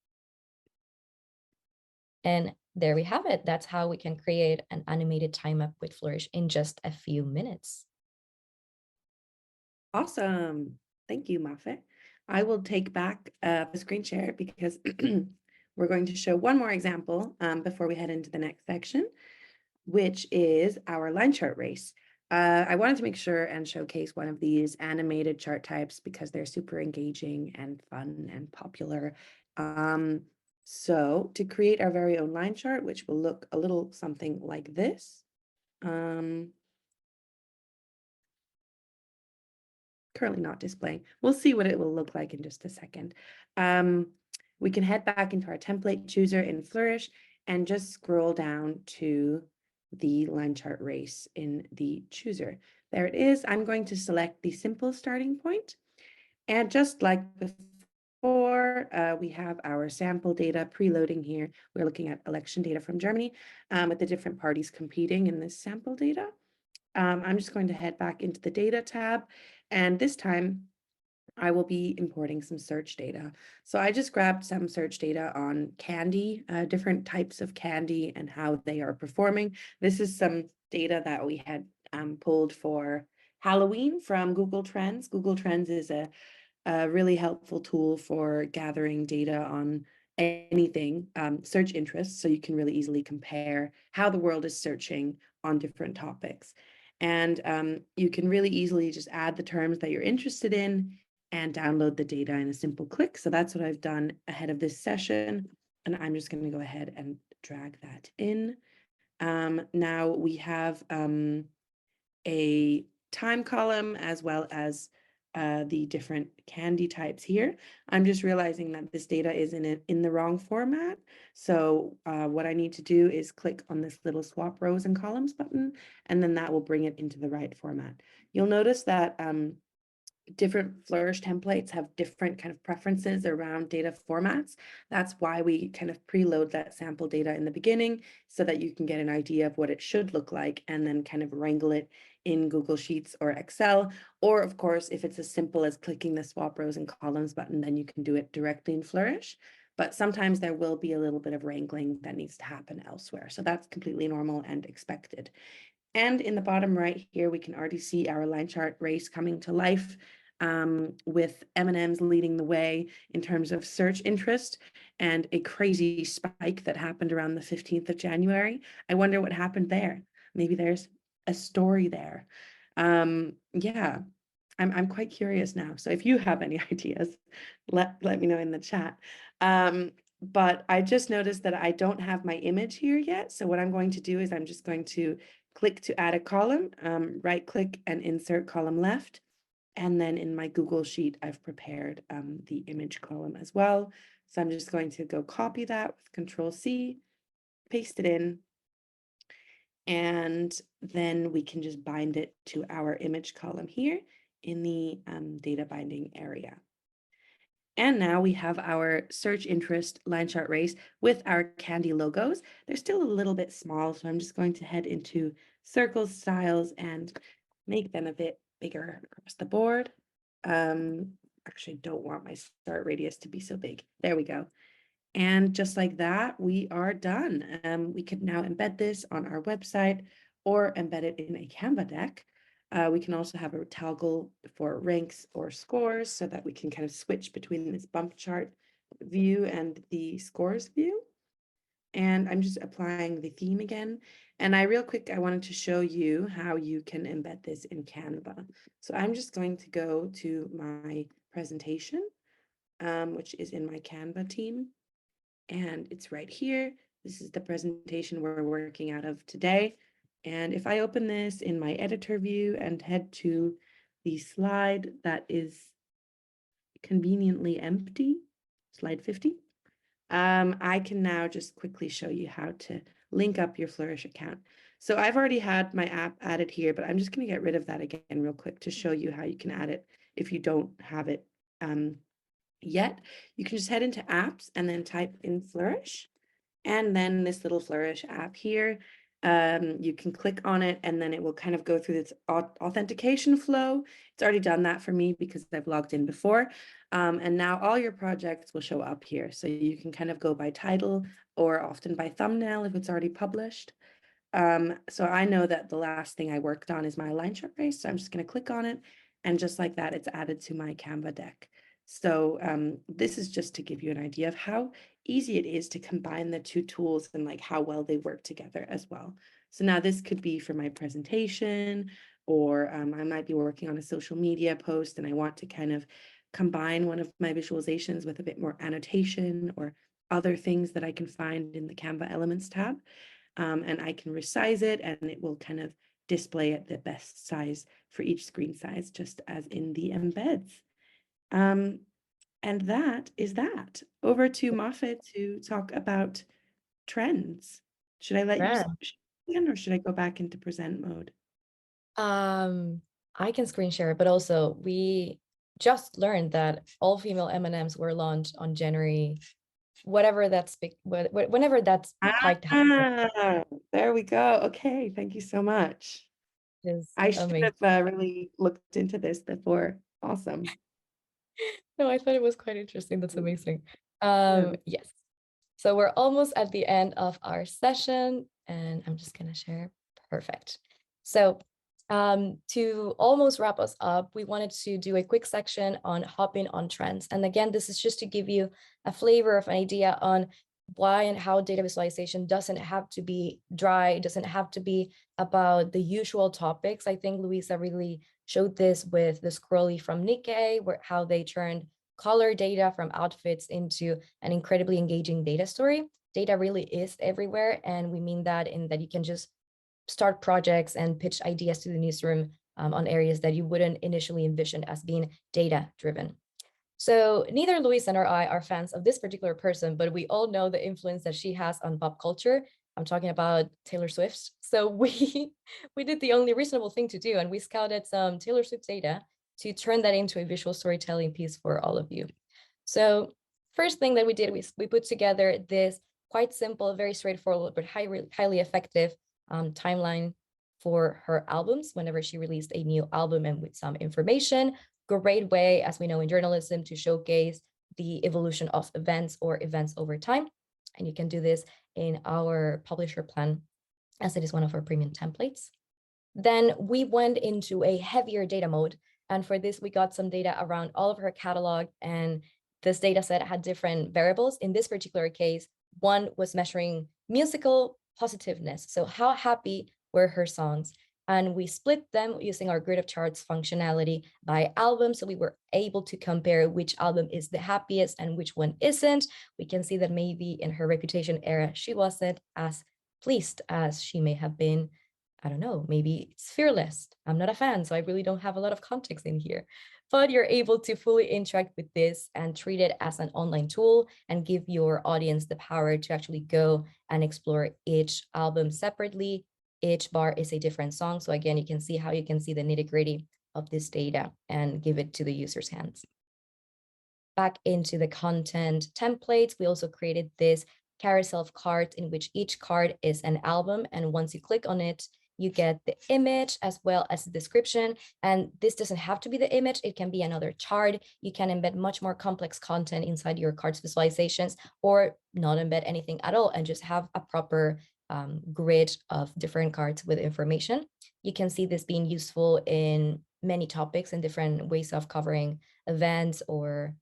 And there we have it. That's how we can create an animated time map with Flourish in just a few minutes. Awesome. Thank you, Mafe. I will take back the screen share because we're going to show one more example before we head into the next section, which is our line chart race. I wanted to make sure and showcase one of these animated chart types because they're super engaging and fun and popular. So to create our very own line chart, which will look a little something like this. Currently not displaying. We'll see what it will look like in just a second. We can head back into our template chooser in Flourish and just scroll down to the line chart race in the chooser. There it is. I'm going to select the simple starting point. And just like before, we have our sample data preloading here. We're looking at election data from Germany with the different parties competing in this sample data. I'm just going to head back into the data tab, and this time I will be importing some search data. So I just grabbed some search data on candy, different types of candy and how they are performing. This is some data that we had pulled for Halloween from Google Trends. Google Trends is a really helpful tool for gathering data on anything, search interests, so you can really easily compare how the world is searching on different topics. And you can really easily just add the terms that you're interested in and download the data in a simple click. So that's what I've done ahead of this session. And I'm just going to go ahead and drag that in. Now we have a time column as well as the different candy types here. I'm just realizing that this data is in the wrong format. So what I need to do is click on this little swap rows and columns button, and then that will bring it into the right format. You'll notice that different Flourish templates have different kind of preferences around data formats. That's why we kind of preload that sample data in the beginning so that you can get an idea of what it should look like and then kind of wrangle it in Google Sheets or Excel. Or of course, if it's as simple as clicking the swap rows and columns button, then you can do it directly in Flourish. But sometimes there will be a little bit of wrangling that needs to happen elsewhere. So that's completely normal and expected. And in the bottom right here, we can already see our line chart race coming to life, with M&Ms leading the way in terms of search interest and a crazy spike that happened around the 15th of January. I wonder what happened there. Maybe there's a story there. Yeah, I'm quite curious now. So if you have any ideas, let me know in the chat. But I just noticed that I don't have my image here yet. So what I'm going to do is I'm just going to click to add a column, right click and insert column left. And then in my Google Sheet, I've prepared the image column as well. So I'm just going to go copy that with Control C, paste it in, and then we can just bind it to our image column here in the data binding area. And now we have our search interest line chart race with our candy logos. They're still a little bit small, so I'm just going to head into circles, styles, and make them a bit bigger across the board. Actually don't want my start radius to be so big. There we go. And just like that, we are done. We can now embed this on our website or embed it in a Canva deck. We can also have a toggle for ranks or scores so that we can kind of switch between this bump chart view and the scores view. And I'm just applying the theme again. And I wanted to show you how you can embed this in Canva. So I'm just going to go to my presentation, which is in my Canva team. And it's right here. This is the presentation we're working out of today. And if I open this in my editor view and head to the slide that is conveniently empty, slide 50, I can now just quickly show you how to link up your Flourish account. So I've already had my app added here, but I'm just going to get rid of that again real quick to show you how you can add it if you don't have it yet. You can just head into apps and then type in Flourish, and then this little Flourish app here. You can click on it and then it will kind of go through this authentication flow. It's already done that for me because I've logged in before. And now all your projects will show up here. So you can kind of go by title or often by thumbnail if it's already published. So I know that the last thing I worked on is my line chart race. So I'm just going to click on it, and just like that, it's added to my Canva deck. So this is just to give you an idea of how easy it is to combine the two tools and like how well they work together as well. So now this could be for my presentation, or I might be working on a social media post and I want to kind of combine one of my visualizations with a bit more annotation or other things that I can find in the Canva Elements tab. And I can resize it and it will kind of display at the best size for each screen size, just as in the embeds. And that is that. Over to Moffat to talk about trends. Should I let you again, or should I go back into present mode? I can screen share, but also we just learned that all female M&Ms were launched on January, whenever that's quite happening. There we go. Okay, thank you so much. I should have really looked into this before. Awesome. No, I thought it was quite interesting. That's amazing. Yes. So we're almost at the end of our session, and I'm just going to share. Perfect. So to almost wrap us up, we wanted to do a quick section on hopping on trends. And again, this is just to give you a flavor of an idea on why and how data visualization doesn't have to be dry, doesn't have to be about the usual topics. I think Luisa really showed this with the scrolly from Nikkei, how they turned color data from outfits into an incredibly engaging data story. Data really is everywhere, and we mean that in that you can just start projects and pitch ideas to the newsroom on areas that you wouldn't initially envision as being data-driven. So neither Luisa nor I are fans of this particular person, but we all know the influence that she has on pop culture. I'm talking about Taylor Swift. So we did the only reasonable thing to do, and we scouted some Taylor Swift data to turn that into a visual storytelling piece for all of you. So first thing that we did, we put together this quite simple, very straightforward, but highly effective timeline for her albums whenever she released a new album, and with some information. Great way, as we know in journalism, to showcase the evolution of events or events over time. And you can do this in our publisher plan, as it is one of our premium templates. Then we went into a heavier data mode. And for this, we got some data around all of her catalog. And this data set had different variables. In this particular case, one was measuring musical positiveness. So how happy were her songs? And we split them using our grid of charts functionality by album. So we were able to compare which album is the happiest and which one isn't. We can see that maybe in her Reputation era, she wasn't as pleased as she may have been. I don't know, maybe it's Fearless. I'm not a fan, so I really don't have a lot of context in here. But you're able to fully interact with this and treat it as an online tool and give your audience the power to actually go and explore each album separately. Each bar is a different song. So again, you can see how you can see the nitty-gritty of this data and give it to the user's hands. Back into the content templates, we also created this carousel of cards in which each card is an album. And once you click on it, you get the image as well as the description. And this doesn't have to be the image. It can be another chart. You can embed much more complex content inside your cards visualizations, or not embed anything at all and just have a proper grid of different cards with information. You can see this being useful in many topics and different ways of covering events or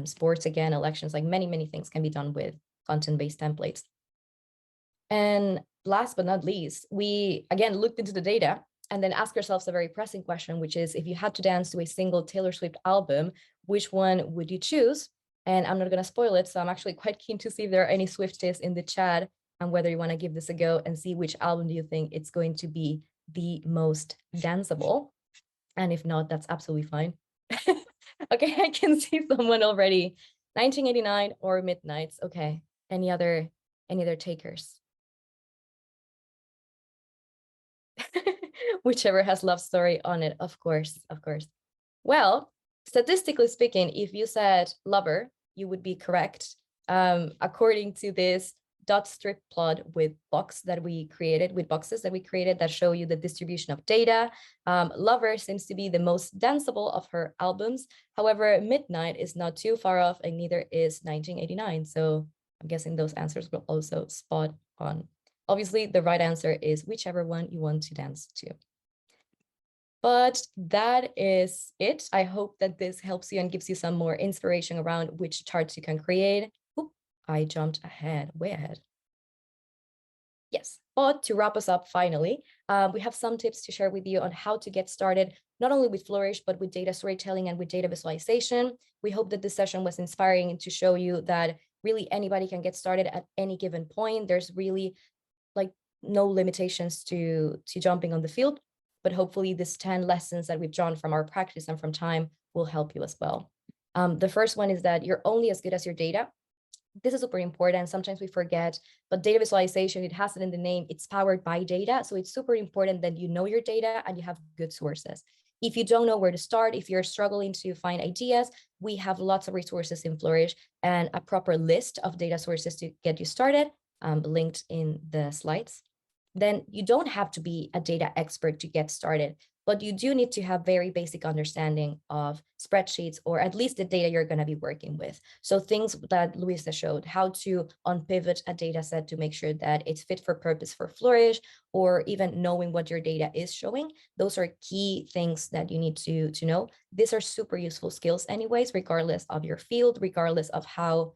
sports, again, elections, like many things can be done with content-based templates. And last but not least, we again looked into the data and then asked ourselves a very pressing question, which is, if you had to dance to a single Taylor Swift album, which one would you choose? And I'm not going to spoil it, so I'm actually quite keen to see if there are any Swifties in the chat and whether you want to give this a go and see which album do you think it's going to be the most danceable. And if not, that's absolutely fine. Okay, I can see someone already. 1989 or Midnights. Okay, any other takers? Whichever has Love Story on it, of course. Well, statistically speaking, if you said Lover, you would be correct. According to this dot strip plot with boxes that we created that show you the distribution of data, Lover seems to be the most danceable of her albums. However, Midnight is not too far off, and neither is 1989. So I'm guessing those answers will also spot on. Obviously, the right answer is whichever one you want to dance to. But that is it. I hope that this helps you and gives you some more inspiration around which charts you can create. Oop, I jumped ahead, way ahead. Yes, but to wrap us up finally, we have some tips to share with you on how to get started, not only with Flourish, but with data storytelling and with data visualization. We hope that this session was inspiring to show you that really anybody can get started at any given point. There's really like no limitations to jumping on the field, but hopefully this 10 lessons that we've drawn from our practice and from time will help you as well. The first one is that you're only as good as your data. This is super important. Sometimes we forget, but data visualization, it has it in the name, it's powered by data. So it's super important that you know your data and you have good sources. If you don't know where to start, if you're struggling to find ideas, we have lots of resources in Flourish and a proper list of data sources to get you started, linked in the slides. Then you don't have to be a data expert to get started, but you do need to have very basic understanding of spreadsheets, or at least the data you're going to be working with. So things that Luisa showed, how to unpivot a data set to make sure that it's fit for purpose for Flourish, or even knowing what your data is showing. Those are key things that you need to know. These are super useful skills anyways, regardless of your field, regardless of how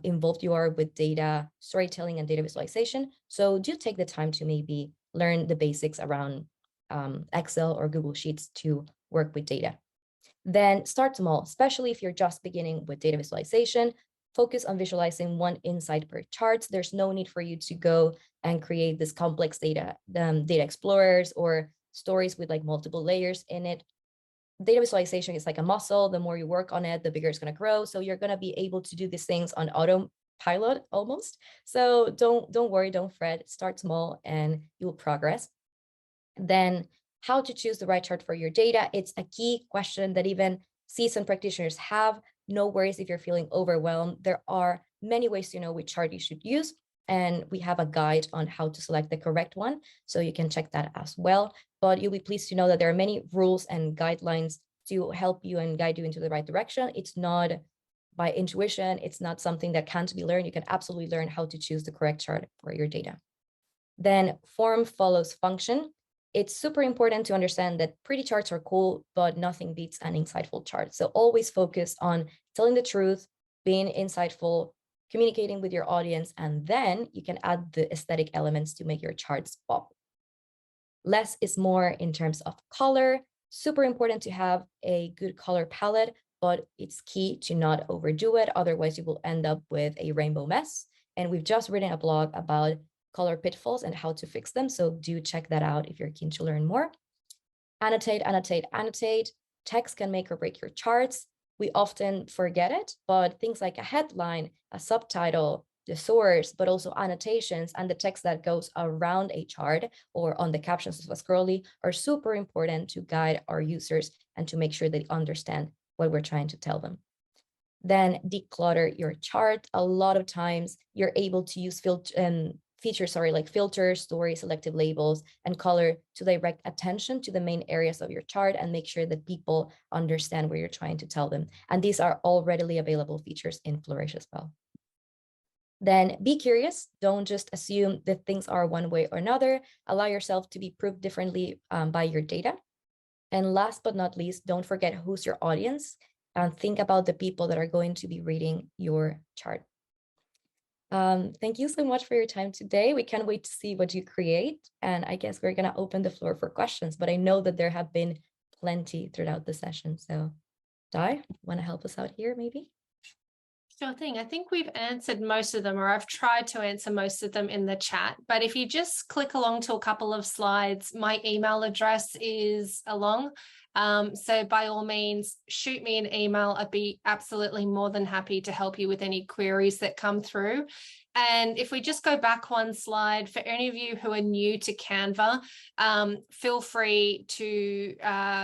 involved you are with data storytelling and data visualization. So do take the time to maybe learn the basics around Excel or Google Sheets to work with data. Then start small, especially if you're just beginning with data visualization. Focus on visualizing one insight per chart. There's no need for you to go and create this complex data explorers or stories with like multiple layers in it. Data visualization is like a muscle. The more you work on it, the bigger it's going to grow. So you're going to be able to do these things on autopilot almost. So don't worry, don't fret. Start small and you will progress. Then how to choose the right chart for your data. It's a key question that even seasoned practitioners have. No worries if you're feeling overwhelmed. There are many ways to know which chart you should use. And we have a guide on how to select the correct one. So you can check that as well. But you'll be pleased to know that there are many rules and guidelines to help you and guide you into the right direction. It's not by intuition. It's not something that can't be learned. You can absolutely learn how to choose the correct chart for your data. Then form follows function. It's super important to understand that pretty charts are cool, but nothing beats an insightful chart. So always focus on telling the truth, being insightful, communicating with your audience, and then you can add the aesthetic elements to make your charts pop. Less is more in terms of color. Super important to have a good color palette, but it's key to not overdo it. Otherwise, you will end up with a rainbow mess. And we've just written a blog about color pitfalls and how to fix them. So do check that out if you're keen to learn more. Annotate, annotate, annotate. Text can make or break your charts. We often forget it, but things like a headline, a subtitle, the source, but also annotations and the text that goes around a chart or on the captions of a scrolly are super important to guide our users and to make sure they understand what we're trying to tell them. Then declutter your chart. A lot of times you're able to use features, like filters, stories, selective labels, and color to direct attention to the main areas of your chart and make sure that people understand what you're trying to tell them. And these are all readily available features in Flourish as well. Then be curious. Don't just assume that things are one way or another. Allow yourself to be proved differently by your data. And last but not least, don't forget who's your audience and think about the people that are going to be reading your chart. Thank you so much for your time today. We can't wait to see what you create. And I guess we're going to open the floor for questions, but I know that there have been plenty throughout the session. So Di, want to help us out here maybe? Sure thing. I think we've answered most of them, or I've tried to answer most of them in the chat. But if you just click along to a couple of slides, my email address is along. So by all means, shoot me an email. I'd be absolutely more than happy to help you with any queries that come through. And if we just go back one slide, for any of you who are new to Canva, feel free to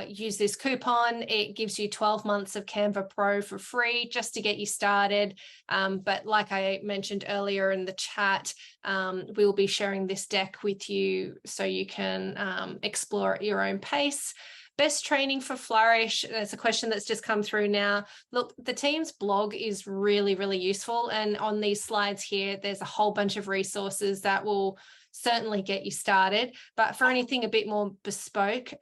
use this coupon. It gives you 12 months of Canva Pro for free just to get you started. But like I mentioned earlier in the chat, we'll be sharing this deck with you so you can explore at your own pace. Best training for Flourish. There's a question that's just come through now. Look, the team's blog is really, really useful. And on these slides here, there's a whole bunch of resources that will certainly get you started. But for anything a bit more bespoke,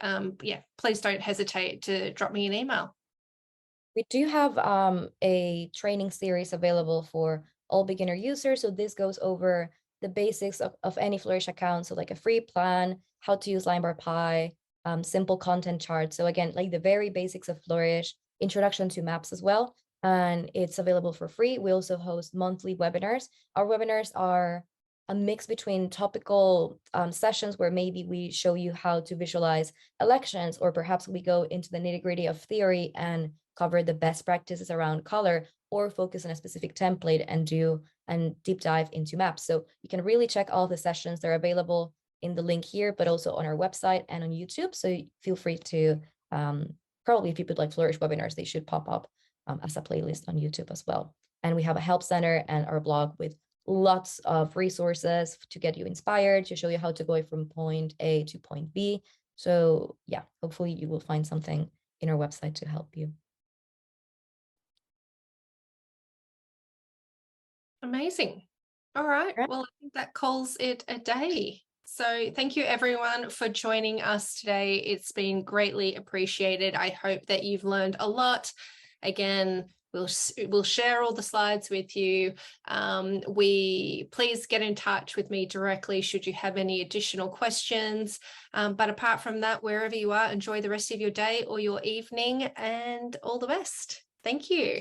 please don't hesitate to drop me an email. We do have a training series available for all beginner users. So this goes over the basics of any Flourish account. So like a free plan, how to use LineBarPy, simple content charts. So again, like the very basics of Flourish, introduction to maps as well. And it's available for free. We also host monthly webinars. Our webinars are a mix between topical sessions where maybe we show you how to visualize elections, or perhaps we go into the nitty-gritty of theory and cover the best practices around color, or focus on a specific template and do a deep dive into maps. So you can really check all the sessions. They're available in the link here, but also on our website and on YouTube. So feel free to, probably if you put like Flourish webinars, they should pop up as a playlist on YouTube as well. And we have a help center and our blog with lots of resources to get you inspired, to show you how to go from point A to point B. So yeah, hopefully you will find something in our website to help you. Amazing. All right. Well, I think that calls it a day. So thank you everyone for joining us today. It's been greatly appreciated. I hope that you've learned a lot. Again, we'll share all the slides with you. Please get in touch with me directly should you have any additional questions. But apart from that, wherever you are, enjoy the rest of your day or your evening, and all the best. Thank you.